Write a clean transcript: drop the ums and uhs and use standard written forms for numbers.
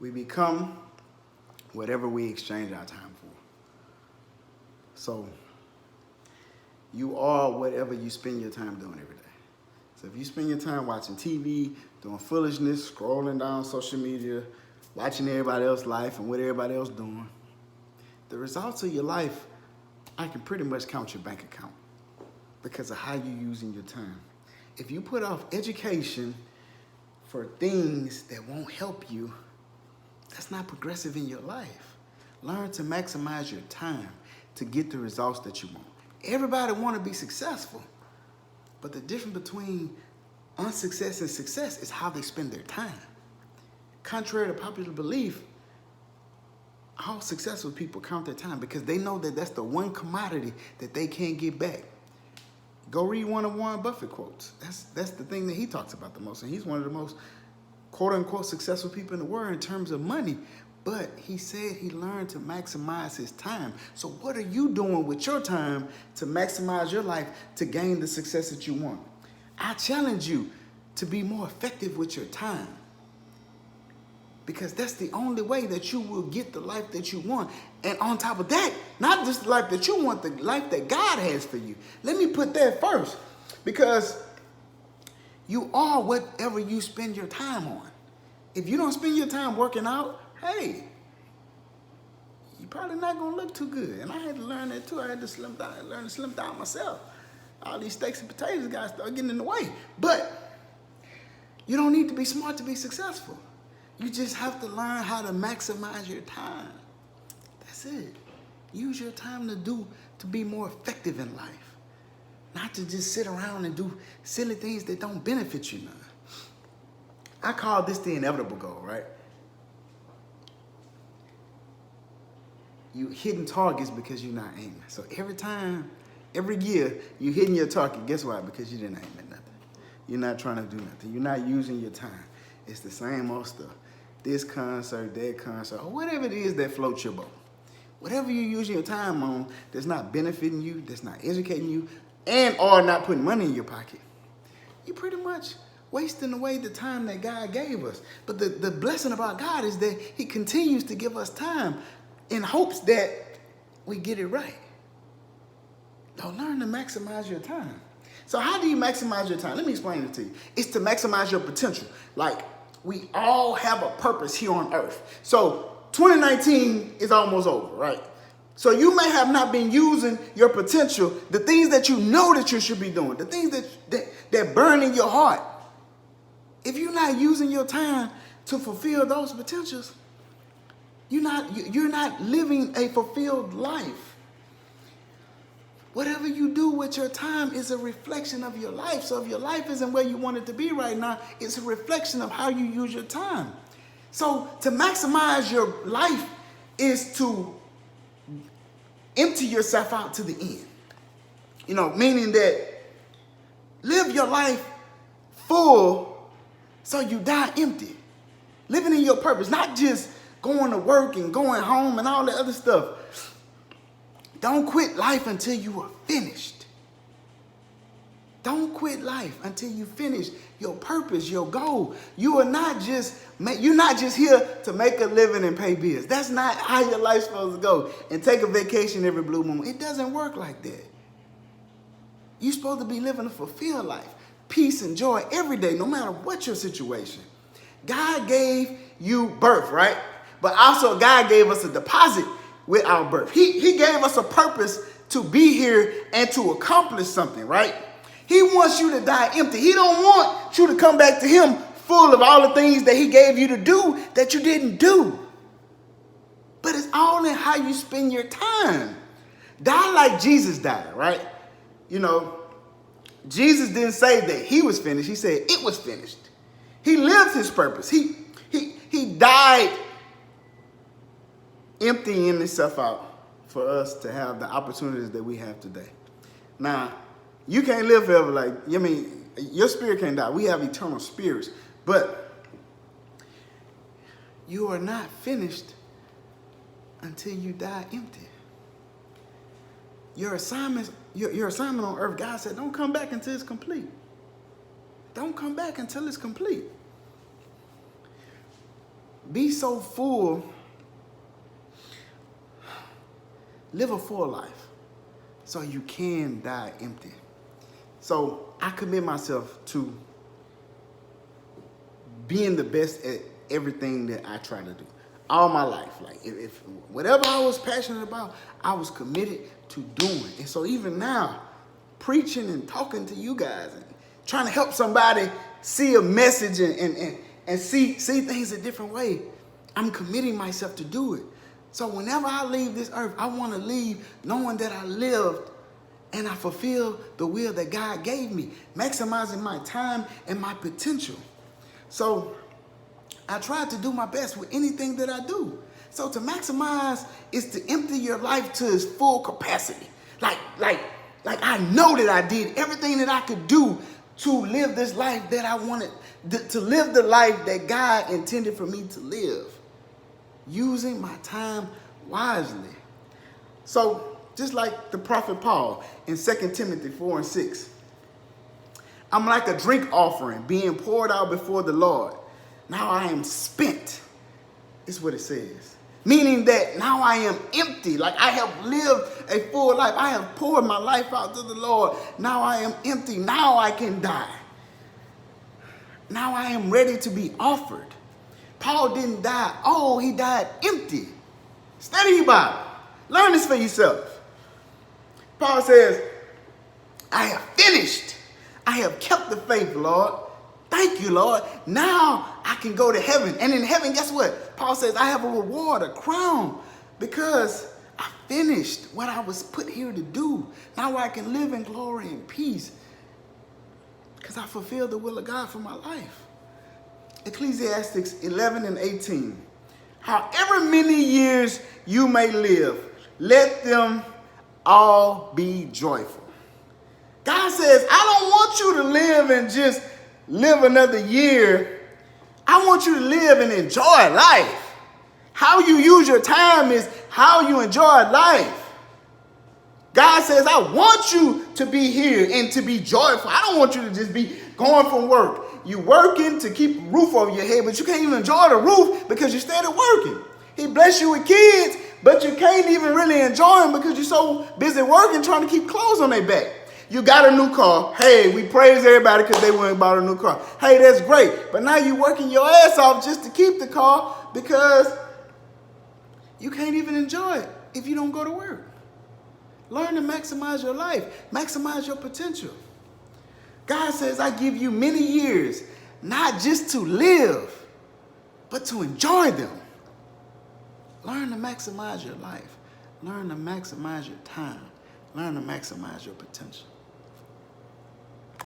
We become whatever we exchange our time for. So you are whatever you spend your time doing every day. So if you spend your time watching TV, doing foolishness, scrolling down social media, watching everybody else's life and what everybody else doing, the results of your life, I can pretty much count your bank account because of how you're using your time. If you put off education for things that won't help you, that's not progressive in your life. Learn to maximize your time to get the results that you want. Everybody want to be successful, but the difference between unsuccess and success is how they spend their time. Contrary to popular belief, all successful people count their time because they know that that's the one commodity that they can't get back. Go read one of Warren Buffett quotes. That's the thing that he talks about the most, and he's one of the most quote-unquote successful people in the world in terms of money. But he said he learned to maximize his time. So what are you doing with your time to maximize your life to gain the success that you want? I challenge you to be more effective with your time, because that's the only way that you will get the life that you want. And on top of that, not just the life that you want, the life that God has for you. Let me put that first, because you are whatever you spend your time on. If you don't spend your time working out, hey, you're probably not going to look too good. And I had to learn that too. I had to learn to slim down myself. All these steaks and potatoes got to start getting in the way. But you don't need to be smart to be successful. You just have to learn how to maximize your time. That's it. Use your time to be more effective in life. Not to just sit around and do silly things that don't benefit you none. I call this the inevitable goal, right? You hitting targets because you're not aiming. So every year, you hitting your target. Guess why? Because you didn't aim at nothing. You're not trying to do nothing. You're not using your time. It's the same old stuff. This concert, that concert, or whatever it is that floats your boat. Whatever you're using your time on that's not benefiting you, that's not educating you, and or not putting money in your pocket, you pretty much wasting away the time that God gave us. But the blessing about God is that he continues to give us time in hopes that we get it right. Now learn to maximize your time. So how do you maximize your time? Let me explain it to you. It's to maximize your potential. Like, we all have a purpose here on earth. So 2019 is almost over, right? So you may have not been using your potential, the things that you know that you should be doing, the things that burn in your heart. If you're not using your time to fulfill those potentials, you're not living a fulfilled life. Whatever you do with your time is a reflection of your life. So if your life isn't where you want it to be right now, it's a reflection of how you use your time. So to maximize your life is to empty yourself out to the end. Meaning that live your life full so you die empty. Living in your purpose, not just going to work and going home and all that other stuff. Don't quit life until you are finished. Don't quit life until you finish your purpose, your goal. You're not just here to make a living and pay bills. That's not how your life's supposed to go. And take a vacation every blue moon. It doesn't work like that. You're supposed to be living a fulfilled life. Peace and joy every day, no matter what your situation. God gave you birth, right? But also God gave us a deposit with our birth. He gave us a purpose to be here and to accomplish something, right? He wants you to die empty. He don't want you to come back to him full of all the things that he gave you to do that you didn't do. But it's all in how you spend your time. Die like Jesus died, right? Jesus didn't say that he was finished. He said it was finished. He lived his purpose. He died emptying himself out for us to have the opportunities that we have today. Now, you can't live forever. Your spirit can't die. We have eternal spirits. But you are not finished until you die empty. Your assignment on earth, God said, don't come back until it's complete. Don't come back until it's complete. be so full, live a full life so you can die empty. So I commit myself to being the best at everything that I try to do all my life. Like if whatever I was passionate about, I was committed to doing. And so even now, preaching and talking to you guys and trying to help somebody see a message and see things a different way, I'm committing myself to do it. So whenever I leave this earth, I want to leave knowing that I lived and I fulfilled the will that God gave me, maximizing my time and my potential. So I try to do my best with anything that I do. So to maximize is to empty your life to its full capacity. Like I know that I did everything that I could do to live this life that I wanted, to live the life that God intended for me to live, using my time wisely. So just like the prophet Paul in 2 Timothy 4 and 6, I'm like a drink offering being poured out before the Lord. Now I am spent, is what it says. Meaning that now I am empty. Like I have lived a full life. I have poured my life out to the Lord. Now I am empty. Now I can die. Now I am ready to be offered. Paul didn't die. Oh, he died empty. Study your Bible. Learn this for yourself. Paul says, I have finished. I have kept the faith, Lord. Thank you, Lord. Now I can go to heaven. And in heaven, guess what? Paul says, I have a reward, a crown, because I finished what I was put here to do. Now I can live in glory and peace because I fulfilled the will of God for my life. Ecclesiastes 11 and 18. However many years you may live, let them all be joyful. God says, I don't want you to live and just live another year. I want you to live and enjoy life. How you use your time is how you enjoy life. God says, I want you to be here and to be joyful. I don't want you to just be going from work. You working to keep a roof over your head, but you can't even enjoy the roof because you started working. He blessed you with kids, but you can't even really enjoy them because you're so busy working trying to keep clothes on their back. You got a new car. Hey, we praise everybody because they went and bought a new car. Hey, that's great. But now you're working your ass off just to keep the car because you can't even enjoy it if you don't go to work. Learn to maximize your life. Maximize your potential. God says, I give you many years, not just to live, but to enjoy them. Learn to maximize your life. Learn to maximize your time. Learn to maximize your potential.